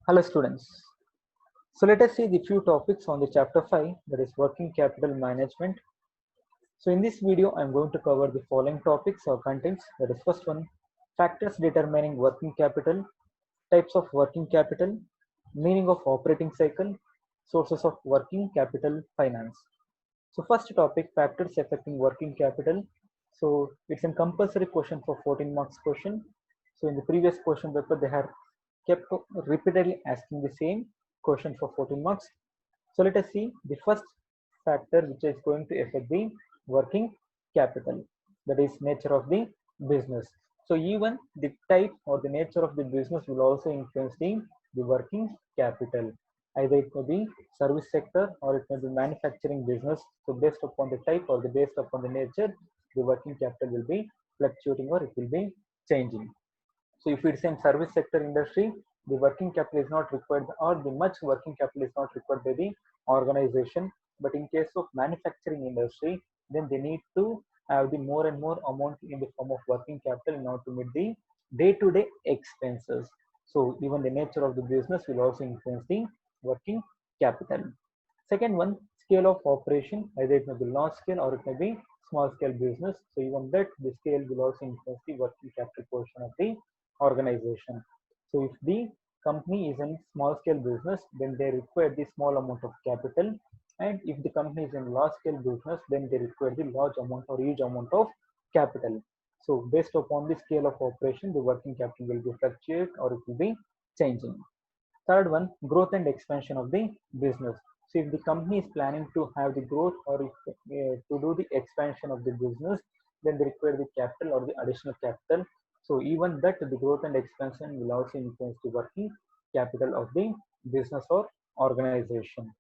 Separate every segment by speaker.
Speaker 1: Hello students. So let us see the few topics on the chapter 5, that is working capital management. So in this video I am going to cover the following topics or contents. That is first one, factors determining working capital, types of working capital, meaning of operating cycle, sources of working capital finance. So first topic, factors affecting working capital. So it's a compulsory question for 14 marks question. So in the previous question paper, they have kept repeatedly asking the same question for 14 marks. So let us see the first factor which is going to affect the working capital, that is nature of the business. So even the type or the nature of the business will also influence the working capital. Either it may be service sector or it may be manufacturing business. So based upon the type or the based upon the nature, the working capital will be fluctuating or it will be changing. So if it's in service sector industry, the working capital is not required or the much working capital is not required by the organization. But in case of manufacturing industry, then they need to have the more and more amount in the form of working capital in order to meet the day-to-day expenses. So even the nature of the business will also influence the working capital. Second one, scale of operation, either it may be large scale or it may be small scale business. So even that the scale will also influence the working capital portion of the organization. So if the company is in small scale business, then they require the small amount of capital. And if the company is in large scale business, then they require the large amount or huge amount of capital. So based upon the scale of operation, the working capital will be fluctuate or it will be changing. Third one, growth and expansion of the business. So if the company is planning to have the growth or if, to do the expansion of the business, then they require the capital or the additional capital. So even that the growth and expansion will also influence the working capital of the business or organization.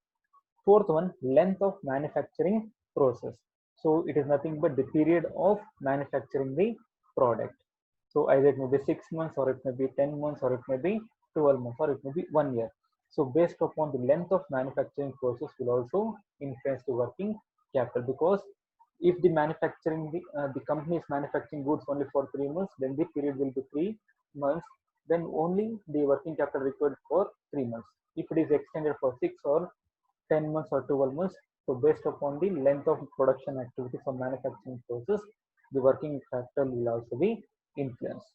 Speaker 1: Fourth one, length of manufacturing process. So it is nothing but the period of manufacturing the product. So either it may be 6 months or it may be 10 months or it may be 12 months or it may be 1 year. So based upon the length of manufacturing process will also influence the working capital, because if the manufacturing the company is manufacturing goods only for 3 months, then the period will be 3 months. Then only the working capital required for 3 months. If it is extended for 6 or 10 months or 12 months, so based upon the length of production activity for manufacturing process, the working capital will also be influenced.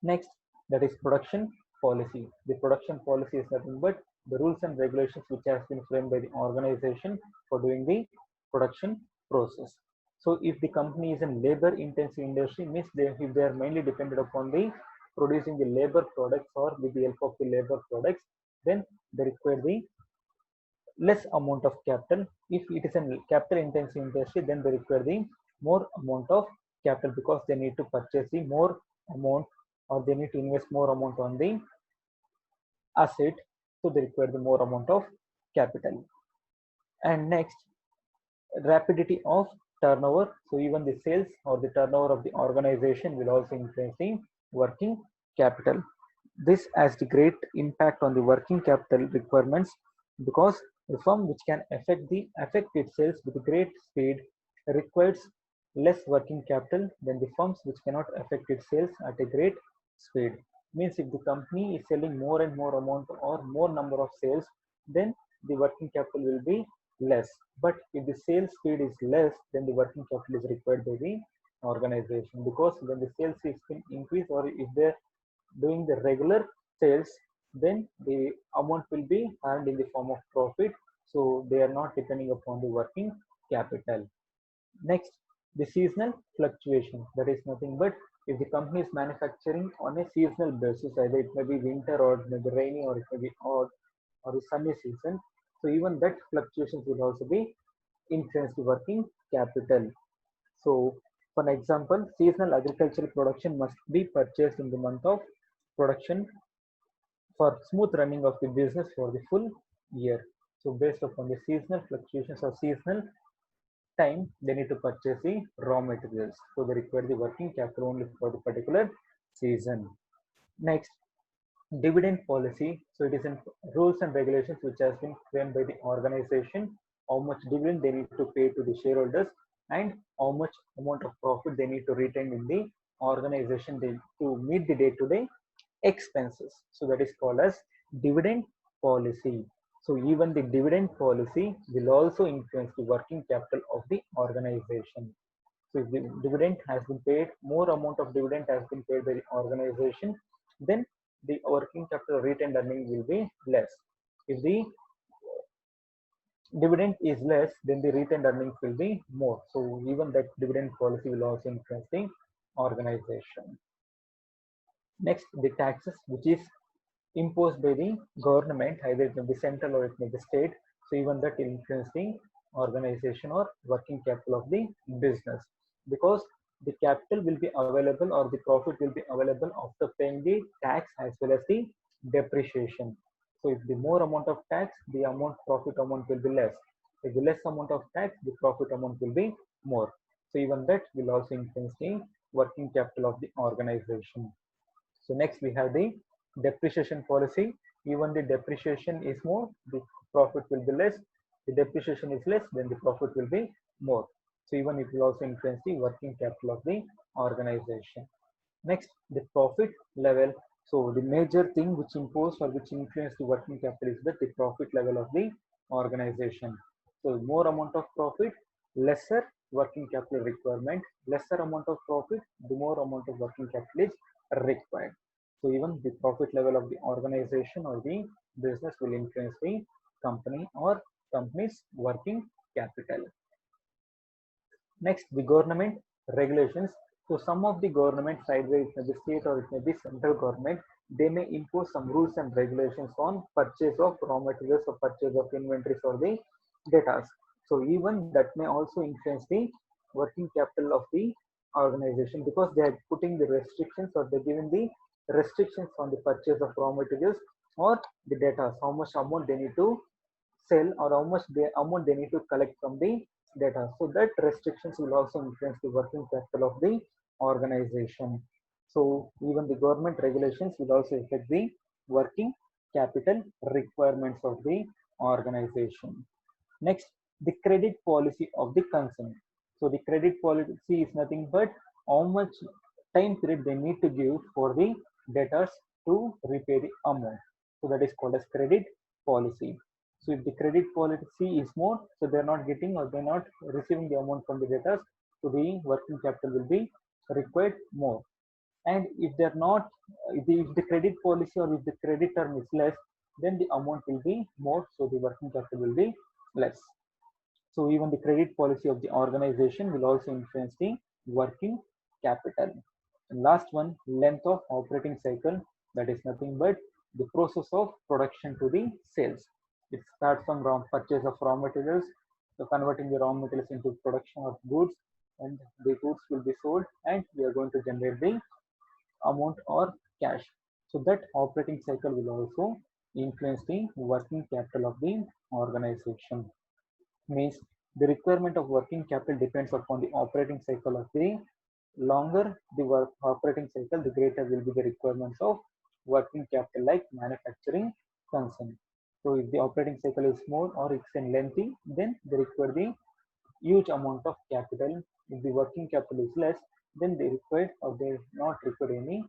Speaker 1: Next, that is production policy. The production policy is nothing but the rules and regulations which has been framed by the organization for doing the production process. So if the company is in labor intensive industry, means if they are mainly dependent upon the producing the labor products or with the help of the labor products, then they require the less amount of capital. If it is a capital intensive industry, then they require the more amount of capital, because they need to purchase the more amount or they need to invest more amount on the asset. So they require the more amount of capital. And next, rapidity of turnover. So even the sales or the turnover of the organization will also influence the working capital. This has the great impact on the working capital requirements, because the firm which can affect its sales with great speed requires less working capital than the firms which cannot affect its sales at a great speed. Means if the company is selling more and more amount or more number of sales, then the working capital will be less. But if the sales speed is less, then the working capital is required by the organization, because when the sales is increase or if they're doing the regular sales, then the amount will be earned in the form of profit. So they are not depending upon the working capital. Next, the seasonal fluctuation. That is nothing but if the company is manufacturing on a seasonal basis, either it may be winter or it may be rainy or it may be odd or the sunny season. So even that fluctuations will also be influence the working capital. So for an example, seasonal agricultural production must be purchased in the month of production for smooth running of the business for the full year. So based upon the seasonal fluctuations or seasonal time, they need to purchase the raw materials. So they require the working capital only for the particular season. Next, dividend policy. So it is in rules and regulations which has been framed by the organization, how much dividend they need to pay to the shareholders and how much amount of profit they need to retain in the organization to meet the day-to-day expenses. So that is called as dividend policy. So even the dividend policy will also influence the working capital of the organization. So if the dividend has been paid, more amount of dividend has been paid by the organization, then the working capital retained earning will be less. If the dividend is less, then the retained earnings will be more. So even that dividend policy will also influence the organization. Next, the taxes, which is imposed by the government, either it may be central or it may be state. So even that will influence the organization or working capital of the business, because the capital will be available or the profit will be available after paying the tax as well as the depreciation. So if the more amount of tax, the profit amount will be less. If the less amount of tax, the profit amount will be more. So even that will also influence the working capital of the organization. So next we have the depreciation policy. Even the depreciation is more, the profit will be less. The depreciation is less, then the profit will be more. So even it will also influence the working capital of the organization. Next, the profit level. So the major thing which impose or which influence the working capital is that the profit level of the organization. So more amount of profit, lesser working capital requirement. Lesser amount of profit, the more amount of working capital is required. So even the profit level of the organization or the business will influence the company or company's working capital. Next, the government regulations. So some of the government, sideways it may be state or it may be central government, they may impose some rules and regulations on purchase of raw materials or purchase of inventories or the data. So even that may also influence the working capital of the organization, because they are putting the restrictions or they're giving the restrictions on the purchase of raw materials or the data, how much amount they need to sell or how much amount they need to collect from the data. So that restrictions will also influence the working capital of the organization. So even the government regulations will also affect the working capital requirements of the organization. Next, the credit policy of the concern. So the credit policy is nothing but how much time period they need to give for the debtors to repay the amount. So that is called as credit policy. So if the credit policy is more, so they're not getting or they're not receiving the amount from the debtors, so the working capital will be required more. And if they're not, if the credit policy or if the credit term is less, then the amount will be more, so the working capital will be less. So even the credit policy of the organization will also influence the working capital. And last one, length of operating cycle. That is nothing but the process of production to the sales. It starts from purchase of raw materials, so converting the raw materials into production of goods, and the goods will be sold, and we are going to generate the amount or cash. So that operating cycle will also influence the working capital of the organization. Means the requirement of working capital depends upon the operating cycle of the longer the operating cycle, the greater will be the requirements of working capital, like manufacturing concern. So if the operating cycle is more or it's in lengthy, then they require the huge amount of capital. If the working capital is less, then they require or they not require any,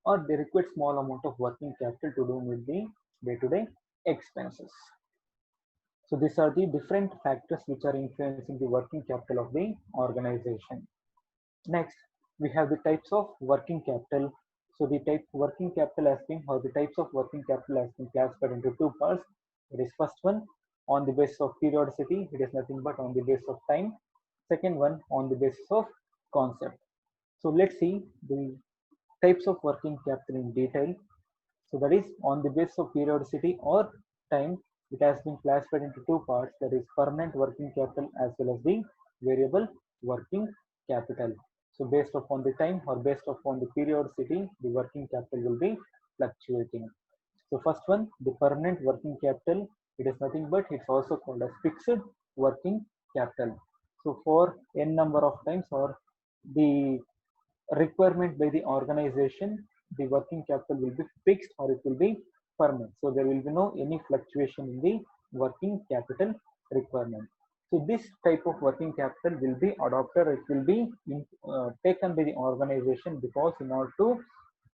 Speaker 1: or they require small amount of working capital to do with the day-to-day expenses. So these are the different factors which are influencing the working capital of the organization. Next, we have the types of working capital. So the type working capital has been, or the types of working capital has been classified into two parts. It is first one on the basis of periodicity. It is nothing but on the basis of time. Second one on the basis of concept. So let's see the types of working capital in detail. So that is on the basis of periodicity or time. It has been classified into two parts, that is permanent working capital as well as the variable working capital. So based upon the time or based upon the periodicity, the working capital will be fluctuating. So first one, the permanent working capital, it is nothing but it's also called as fixed working capital. So for n number of times or the requirement by the organization, the working capital will be fixed or it will be permanent. So there will be no any fluctuation in the working capital requirement. So this type of working capital will be adopted, it will be taken by the organization, because in order to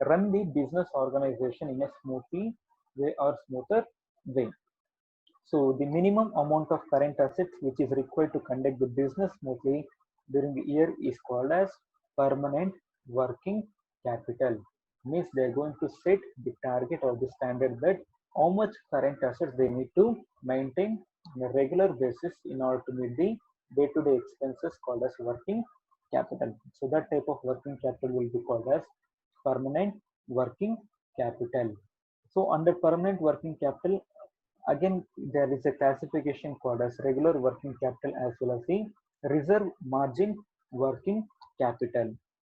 Speaker 1: run the business organization in a smoothly way or smoother way. So the minimum amount of current assets which is required to conduct the business smoothly during the year is called as permanent working capital. Means they are going to set the target or the standard that how much current assets they need to maintain on a regular basis in order to meet the day-to-day expenses called as working capital. So that type of working capital will be called as permanent working capital. So under permanent working capital, again, there is a classification called as regular working capital as well as the reserve margin working capital.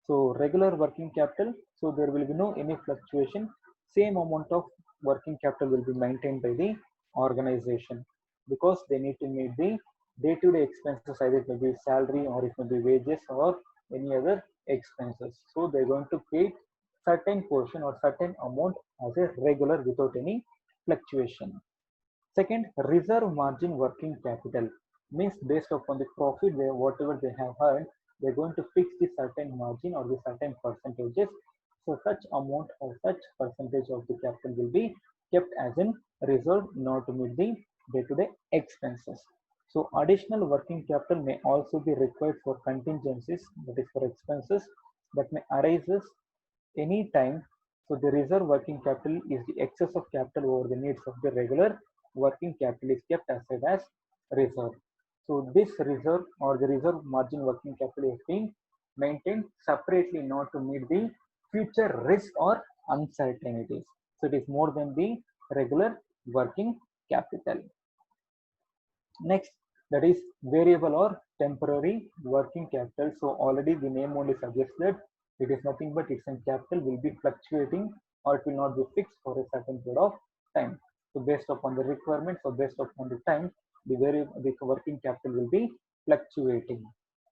Speaker 1: So regular working capital, so there will be no any fluctuation. Same amount of working capital will be maintained by the organization, because they need to meet the day-to-day expenses, either it may be salary or it may be wages or any other expenses. So they're going to pay certain portion or certain amount as a regular without any fluctuation. Second, reserve margin working capital means based upon the profit they whatever they have earned, they're going to fix the certain margin or the certain percentages. So such amount or such percentage of the capital will be kept as in reserve in order to meet the day-to-day expenses. So additional working capital may also be required for contingencies, that is for expenses that may arises any time. So the reserve working capital is the excess of capital over the needs of the regular working capital is kept aside as reserve. So this reserve or the reserve margin working capital is being maintained separately in order to meet the future risk or uncertainties. So it is more than the regular working capital. Next, that is variable or temporary working capital. So already the name only suggests that it is nothing but its capital will be fluctuating or it will not be fixed for a certain period of time. So based upon the requirements or based upon the time, the working capital will be fluctuating.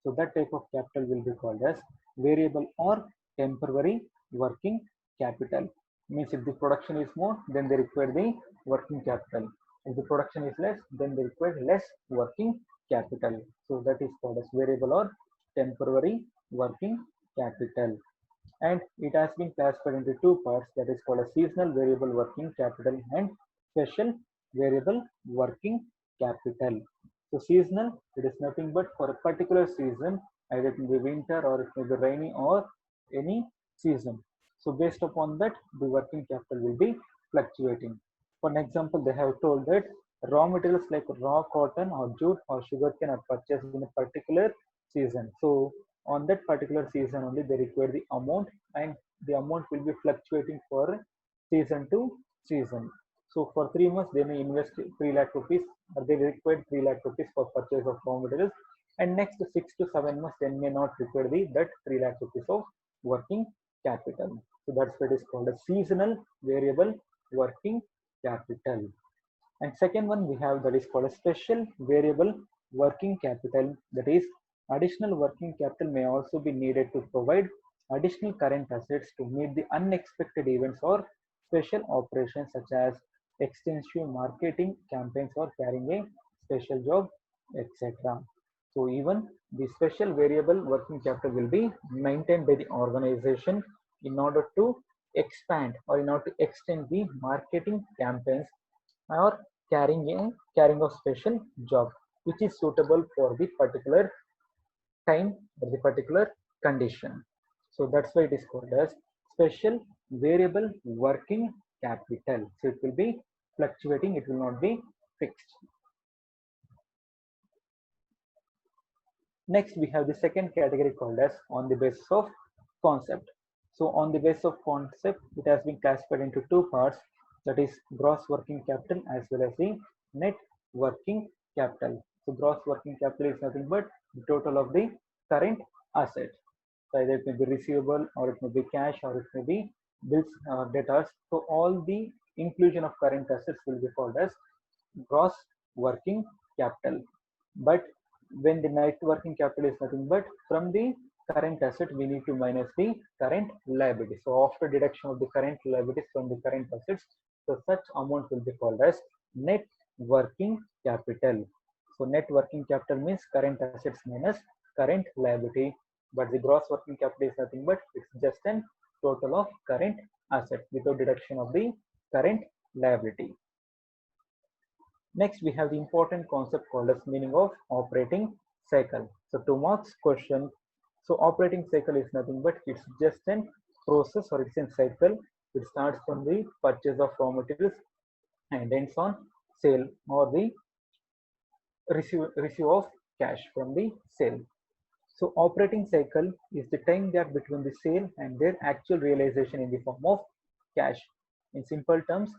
Speaker 1: So that type of capital will be called as variable or temporary working capital. Means if the production is more, then they require the working capital. If the production is less, then they require less working capital. So that is called as variable or temporary working capital. And it has been classified into two parts, that is called a seasonal variable working capital and special variable working capital. So seasonal, it is nothing but for a particular season, either it may be winter or it may be rainy or any season. So based upon that, the working capital will be fluctuating. For an example, they have told that raw materials like raw cotton or jute or sugarcane are purchased in a particular season. So on that particular season only they require the amount, and the amount will be fluctuating for season to season. So for 3 months they may invest 3 lakh rupees, or they require 3 lakh rupees for purchase of raw materials, and next 6 to 7 months they may not require that 3 lakh rupees of working capital. So that's what is called a seasonal variable working capital. And second one we have, that is called a special variable working capital. That is, additional working capital may also be needed to provide additional current assets to meet the unexpected events or special operations such as extensive marketing campaigns or carrying a special job, etc. So even the special variable working capital will be maintained by the organization in order to expand or in order to extend the marketing campaigns or carrying of special job which is suitable for the particular time or the particular condition. So that's why it is called as special variable working capital. So it will be fluctuating, it will not be fixed. Next, we have the second category called as on the basis of concept. So on the basis of concept, it has been classified into two parts, that is gross working capital as well as the net working capital. So gross working capital is nothing but the total of the current assets. So either it may be receivable or it may be cash or it may be bills or debtors. So all the inclusion of current assets will be called as gross working capital. But when the net working capital is nothing but from the current asset, we need to minus the current liability. So after deduction of the current liabilities from the current assets, so such amount will be called as net working capital. So net working capital means current assets minus current liability, but the gross working capital is nothing but it's just an total of current assets without deduction of the current liability. Next, we have the important concept called as meaning of operating cycle. So 2 marks question. So operating cycle is nothing but it's just an process or it's a cycle. It starts from the purchase of raw materials and ends on sale or the receive of cash from the sale. So operating cycle is the time gap between the sale and their actual realization in the form of cash. In simple terms,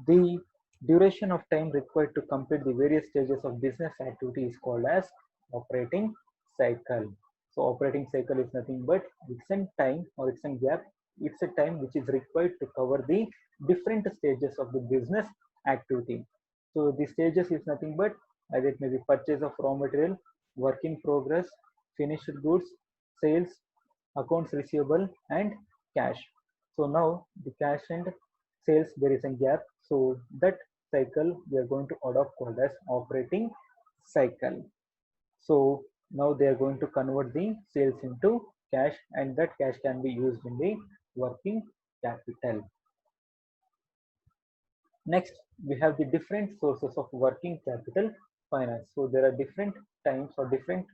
Speaker 1: the duration of time required to complete the various stages of business activity is called as operating cycle. So operating cycle is nothing but it's a time or it's a gap. It's a time which is required to cover the different stages of the business activity. So the stages is nothing but either it may be purchase of raw material, work in progress, finished goods, sales, accounts receivable, and cash. So now the cash and sales there is a gap. So that cycle we are going to adopt called as operating cycle. So now they are going to convert the sales into cash, and that cash can be used in the working capital. Next, we have the different sources of working capital finance. So there are different times or different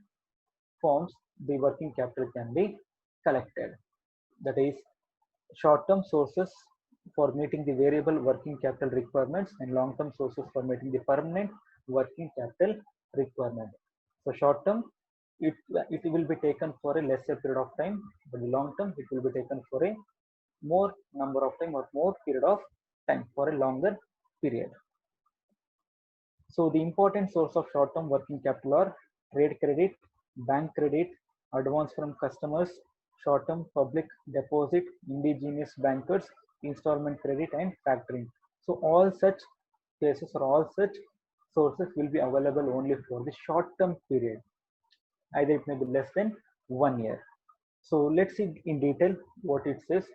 Speaker 1: forms the working capital can be collected. That is short-term sources for meeting the variable working capital requirements and long-term sources for meeting the permanent working capital requirement. So short-term, it will be taken for a lesser period of time, but long-term, it will be taken for a more number of time or more period of time for a longer period. So the important source of short-term working capital are trade credit, bank credit, advance from customers, short-term public deposit, indigenous bankers, installment credit, and factoring. So all such cases or all such sources will be available only for the short-term period. Either it may be less than 1 year. So let's see in detail what it says.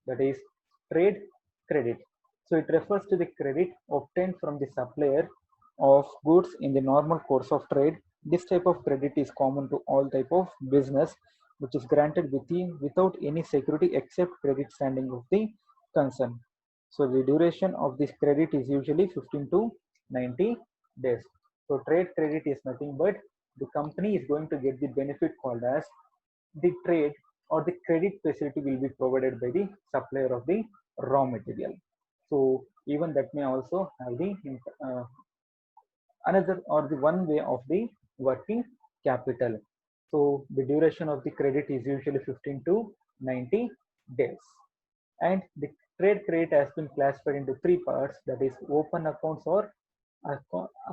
Speaker 1: That is trade credit. So it refers to the credit obtained from the supplier of goods in the normal course of trade. This type of credit is common to all type of business, which is granted without any security except credit standing of the concern. So the duration of this credit is usually 15 to 90 days. So trade credit is nothing but the company is going to get the benefit called as the trade or the credit facility will be provided by the supplier of the raw material. So even that may also have the another or the one way of the working capital. So the duration of the credit is usually 15 to 90 days. And the trade credit has been classified into 3 parts, that is open accounts or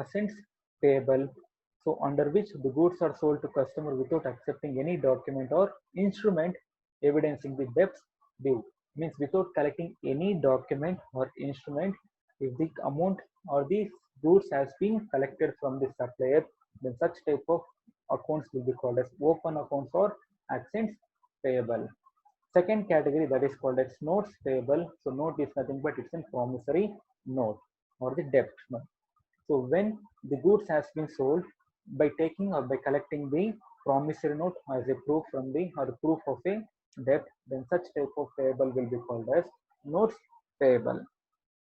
Speaker 1: assets payable. So under which the goods are sold to customer without accepting any document or instrument evidencing the debts due. Means without collecting any document or instrument, if the amount or the goods has been collected from the supplier, then such type of accounts will be called as open accounts or accounts payable. Second category, that is called as notes payable. So note is nothing but it's a promissory note or the debt note. So when the goods has been sold, by taking or by collecting the promissory note as a proof from the or proof of a debt, then such type of payable will be called as notes payable.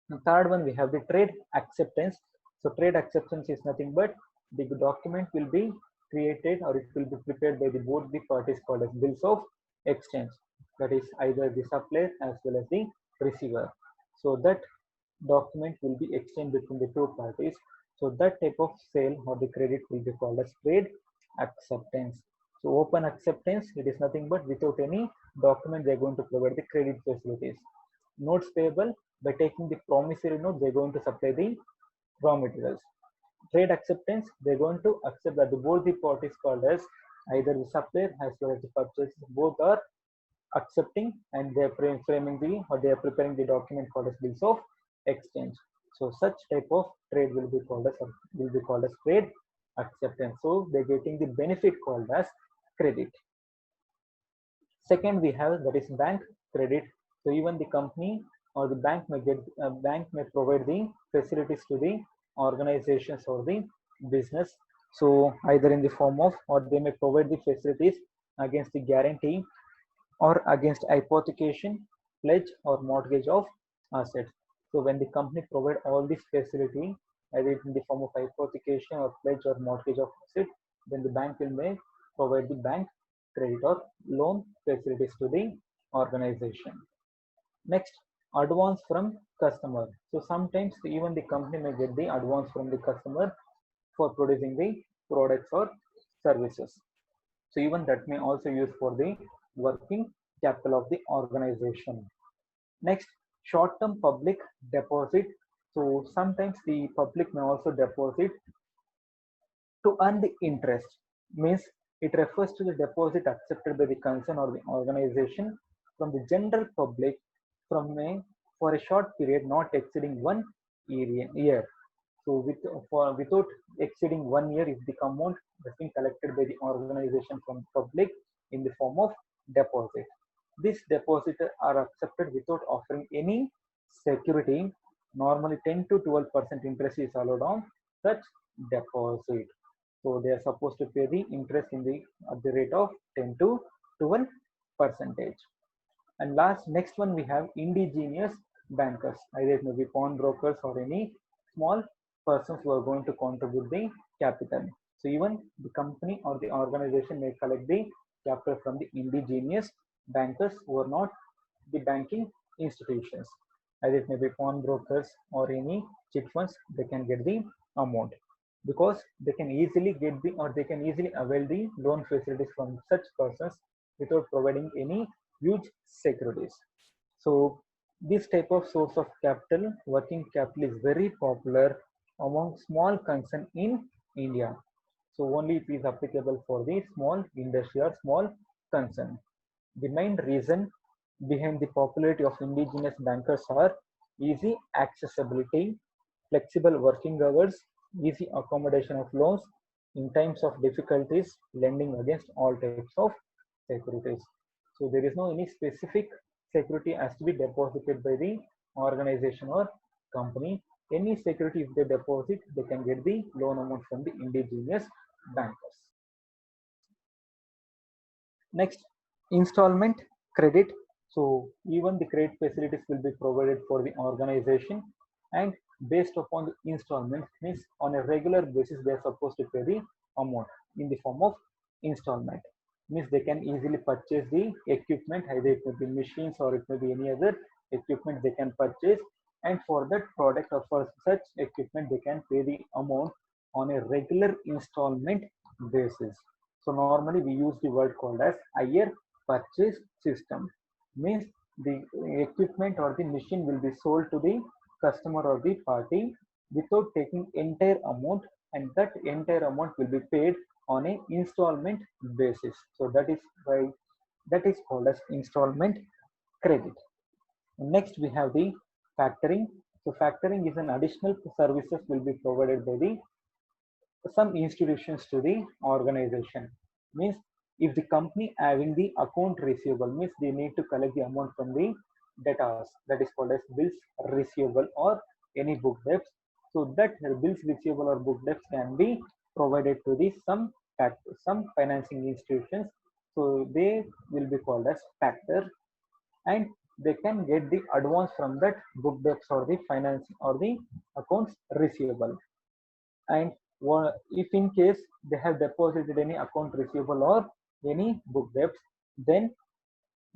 Speaker 1: The third one, we have the trade acceptance. So trade acceptance is nothing but the document will be created or it will be prepared by the both the parties called as bills of exchange. That is either the supplier as well as the receiver. So that document will be exchanged between the two parties. So that type of sale or the credit will be called as trade acceptance. So open acceptance, it is nothing but without any document they are going to provide the credit facilities. Notes payable, by taking the promissory note they are going to supply the raw materials. Trade acceptance, they are going to accept that both the parties called as either the supplier as well as the purchaser, both are accepting and they are framing the or they are preparing the document called as bills of exchange. So such type of trade will be called as trade acceptance. So they're getting the benefit called as credit. Second, we have that is bank credit. So even the company or the bank may provide the facilities to the organizations or the business So either in the form of, or they may provide the facilities against the guarantee or against hypothecation, pledge or mortgage of assets. So when the company provide all this facility, either in the form of hypothecation or pledge or mortgage of asset, then the bank will may provide the bank credit or loan facilities to the organization. Next, advance from customer. So sometimes even the company may get the advance from the customer for producing the products or services. So even that may also use for the working capital of the organization. Next, short-term public deposit. So sometimes the public may also deposit to earn the interest. Means it refers to the deposit accepted by the concern or the organization from the general public from for a short period not exceeding 1 year. So without exceeding 1 year, if the amount has been collected by the organization from public in the form of deposit, this deposit are accepted without offering any security. Normally 10 to 12% interest is allowed on such deposit. So they are supposed to pay the interest in the at the rate of 10 to 12 percentage. And next one we have indigenous bankers. Either it may be pawnbrokers or any small persons who are going to contribute the capital. So even the company or the organization may collect the capital from the indigenous bankers who are not the banking institutions. Either it may be pawnbrokers or any chit funds, they can get the amount because they can easily get the or they can easily avail the loan facilities from such persons without providing any huge securities. So this type of source of capital, working capital, is very popular among small concern in India. So only it is applicable for the small industry or small concern. The main reason behind the popularity of indigenous bankers are easy accessibility, flexible working hours, easy accommodation of loans in times of difficulties, lending against all types of securities. So there is no any specific security has to be deposited by the organization or company. Any security if they deposit, they can get the loan amount from the indigenous bankers. Next, installment credit. So even the credit facilities will be provided for the organization and based upon the installment, means on a regular basis they are supposed to pay the amount in the form of installment. Means they can easily purchase the equipment, either it may be machines or it may be any other equipment they can purchase, and for that product or for such equipment they can pay the amount on a regular installment basis. So normally we use the word called as hire purchase system. Means the equipment or the machine will be sold to the customer or the party without taking entire amount, and that entire amount will be paid on a installment basis. So that is why that is called as installment credit. Next we have the factoring. So factoring is an additional services will be provided by the some institutions to the organization. Means if the company having the account receivable, means they need to collect the amount from the debtors, that is called as bills receivable or any book debts. So that bills receivable or book debts can be provided to the some financing institutions. So they will be called as factor, and they can get the advance from that book debts or the finance or the accounts receivable. And if in case they have deposited any account receivable or any book debts, then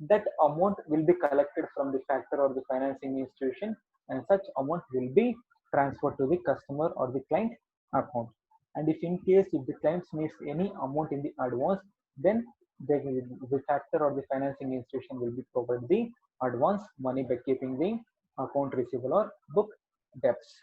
Speaker 1: that amount will be collected from the factor or the financing institution, and such amount will be transferred to the customer or the client account. And if in case if the client needs any amount in the advance, then the factor or the financing institution will be provided the advance money by keeping the account receivable or book debts.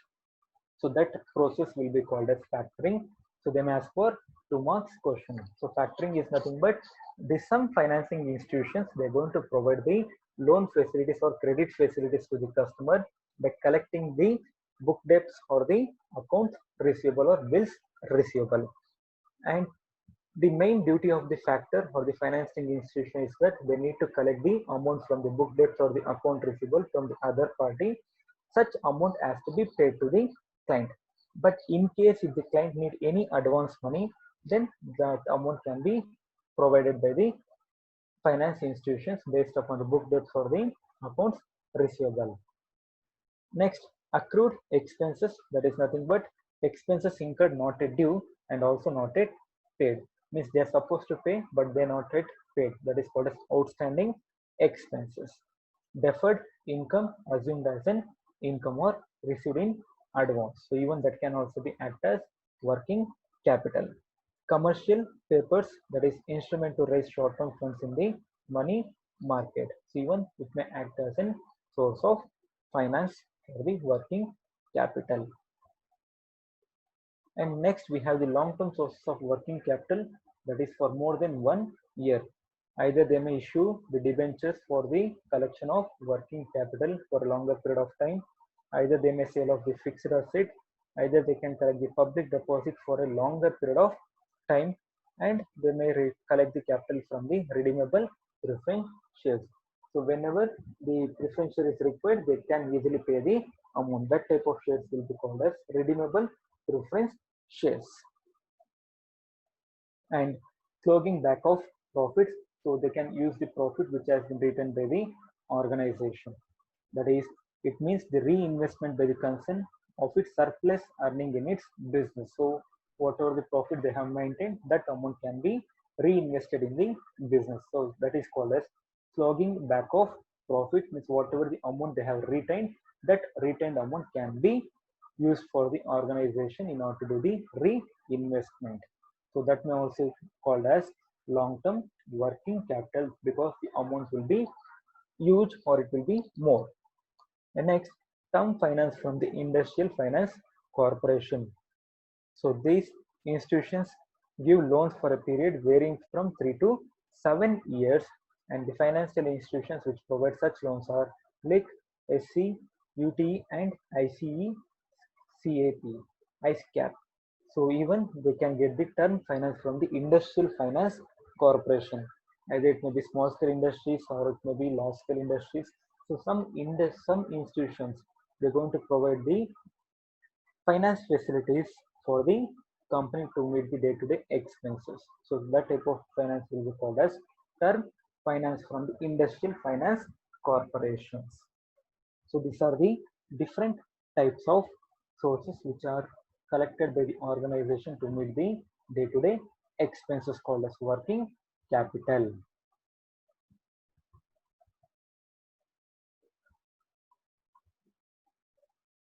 Speaker 1: So that process will be called as factoring. So they may ask for 2 marks question. So factoring is nothing but there's some financing institutions, they're going to provide the loan facilities or credit facilities to the customer by collecting the book debts or the account receivable or bills receivable. And the main duty of the factor or the financing institution is that they need to collect the amount from the book debts or the account receivable from the other party. Such amount has to be paid to the client. But in case if the client need any advance money, then that amount can be provided by the finance institutions based upon the book debts or the accounts receivable. Next, accrued expenses, that is nothing but expenses incurred not yet due and also not yet paid. Means they are supposed to pay but they are not yet paid. That is called as outstanding expenses. Deferred income assumed as an income or received in advance. So even that can also be act as working capital. Commercial papers, that is instrument to raise short-term funds in the money market. So even it may act as a source of finance for the working capital. And next we have the long-term sources of working capital, that is for more than 1 year. Either they may issue the debentures for the collection of working capital for a longer period of time, either they may sell off the fixed asset, either they can collect the public deposit for a longer period of time, and they may collect the capital from the redeemable preference shares. So whenever the preference share is required, they can easily pay the amount. That type of shares will be called as redeemable preference shares. And clogging back of profits, so they can use the profit which has been written by the organization. That is, it means the reinvestment by the concern of its surplus earning in its business. So whatever the profit they have maintained, that amount can be reinvested in the business. So that is called as clogging back of profit, means whatever the amount they have retained, that retained amount can be used for the organization in order to do the reinvestment. So that may also called as long-term working capital because the amount will be huge or it will be more. And next, term finance from the Industrial Finance Corporation. So these institutions give loans for a period varying from 3 to 7 years, and the financial institutions which provide such loans are LIC, SC, UTE, and ICE, CAP, ICECAP. So even they can get the term finance from the Industrial Finance Corporation. Either it may be small scale industries or it may be large scale industries. So some institutions they're going to provide the finance facilities for the company to meet the day-to-day expenses. So that type of finance will be called as term finance from the Industrial Finance Corporations. So these are the different types of sources which are collected by the organization to meet the day-to-day expenses called as working capital.